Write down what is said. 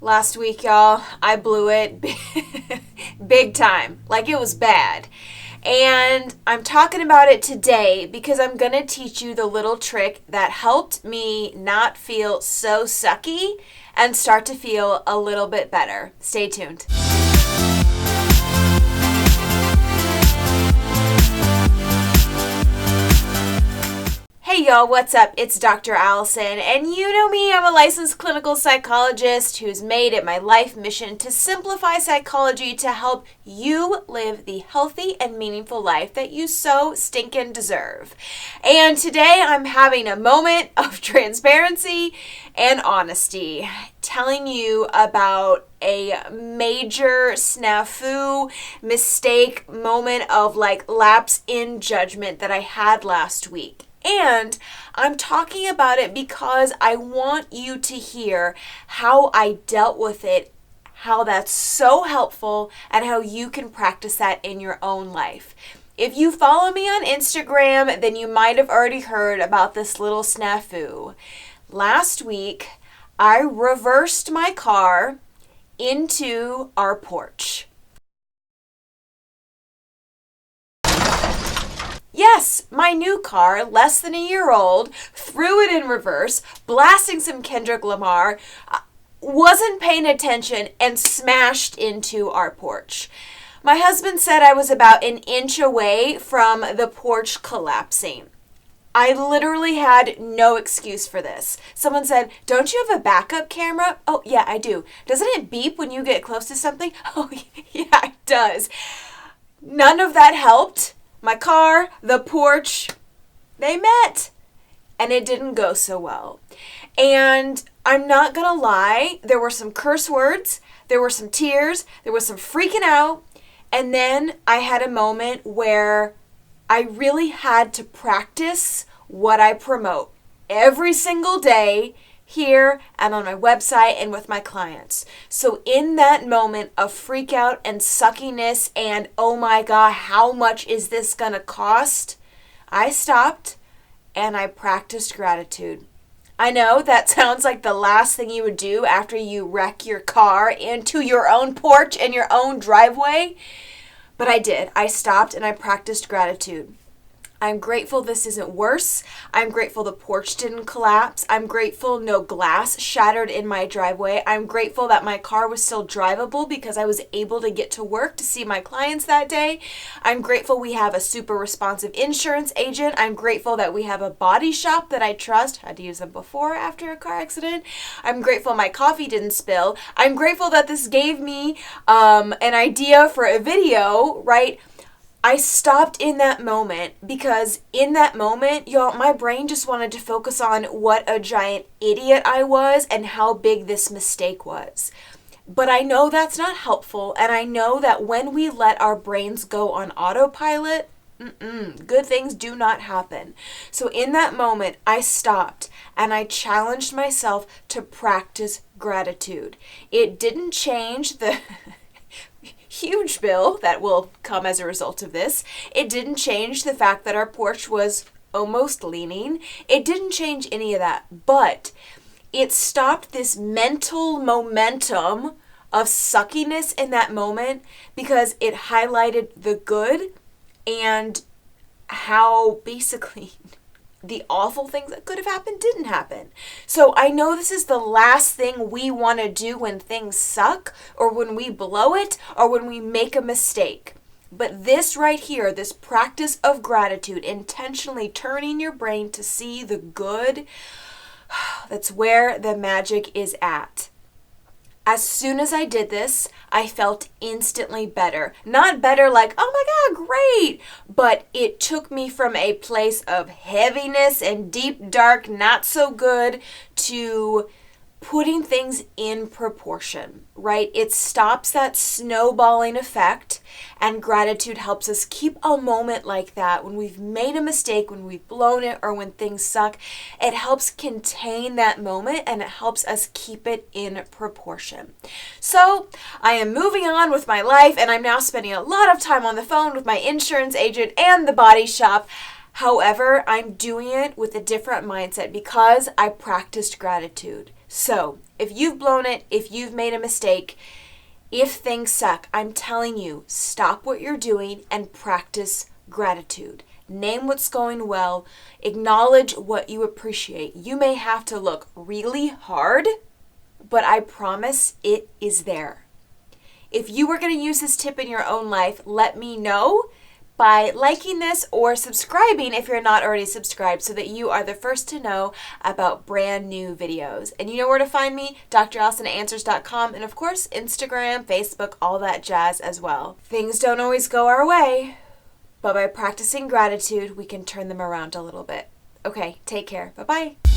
Last week, y'all, I blew it big time. Like it was bad. And I'm talking about it today because I'm going to teach you the little trick that helped me not feel so sucky and start to feel a little bit better. Stay tuned. Hey y'all, what's up? It's Dr. Allison, and you know me, I'm a licensed clinical psychologist who's made it my life mission to simplify psychology to help you live the healthy and meaningful life that you so stinkin' deserve. And today I'm having a moment of transparency and honesty, telling you about a major snafu, mistake, moment of lapse in judgment that I had last week. And I'm talking about it because I want you to hear how I dealt with it, how that's so helpful, and how you can practice that in your own life. If you follow me on Instagram, then you might have already heard about this little snafu. Last week, I reversed my car into our porch. Yes, my new car, less than a year old, threw it in reverse, blasting some Kendrick Lamar, wasn't paying attention, and smashed into our porch. My husband said I was about an inch away from the porch collapsing. I literally had no excuse for this. Someone said, "Don't you have a backup camera?" Oh, yeah, I do. Doesn't it beep when you get close to something? Oh, yeah, it does. None of that helped. My car, the porch, they met. And it didn't go so well. And I'm not gonna lie, there were some curse words, there were some tears, there was some freaking out. And then I had a moment where I really had to practice what I promote every single day here and on my website and with my clients. So in that moment of freak out and suckiness and oh my God, how much is this gonna cost? I stopped and I practiced gratitude. I know that sounds like the last thing you would do after you wreck your car into your own porch and your own driveway, but I did. I stopped and I practiced gratitude. I'm grateful this isn't worse. I'm grateful the porch didn't collapse. I'm grateful no glass shattered in my driveway. I'm grateful that my car was still drivable because I was able to get to work to see my clients that day. I'm grateful we have a super responsive insurance agent. I'm grateful that we have a body shop that I trust. Had to use them before or after a car accident. I'm grateful my coffee didn't spill. I'm grateful that this gave me an idea for a video, right? I stopped in that moment because in that moment, y'all, my brain just wanted to focus on what a giant idiot I was and how big this mistake was. But I know that's not helpful, and I know that when we let our brains go on autopilot, good things do not happen. So in that moment, I stopped and I challenged myself to practice gratitude. It didn't change the huge bill that will come as a result of this. It didn't change the fact that our porch was almost leaning. It didn't change any of that, but it stopped this mental momentum of suckiness in that moment because it highlighted the good and how basically the awful things that could have happened didn't happen. So I know this is the last thing we want to do when things suck or when we blow it or when we make a mistake. But this right here, this practice of gratitude, intentionally turning your brain to see the good, that's where the magic is at. As soon as I did this, I felt instantly better. Not better like, oh my God, great. But it took me from a place of heaviness and deep, dark, not so good to putting things in proportion, right? It stops that snowballing effect, and gratitude helps us keep a moment like that when we've made a mistake, when we've blown it, or when things suck. It helps contain that moment, and it helps us keep it in proportion. So I am moving on with my life, and I'm now spending a lot of time on the phone with my insurance agent and the body shop. However, I'm doing it with a different mindset because I practiced gratitude. So If you've blown it, if you've made a mistake, if things suck, I'm telling you, stop what you're doing and practice gratitude. Name what's going well. Acknowledge what you appreciate. You may have to look really hard, but I promise it is there. If you were going to use this tip in your own life, let me know by liking this or subscribing if you're not already subscribed so that you are the first to know about brand new videos. And you know where to find me, drallisonanswers.com, and of course, Instagram, Facebook, all that jazz as well. Things don't always go our way, but by practicing gratitude, we can turn them around a little bit. Okay, take care. Bye-bye.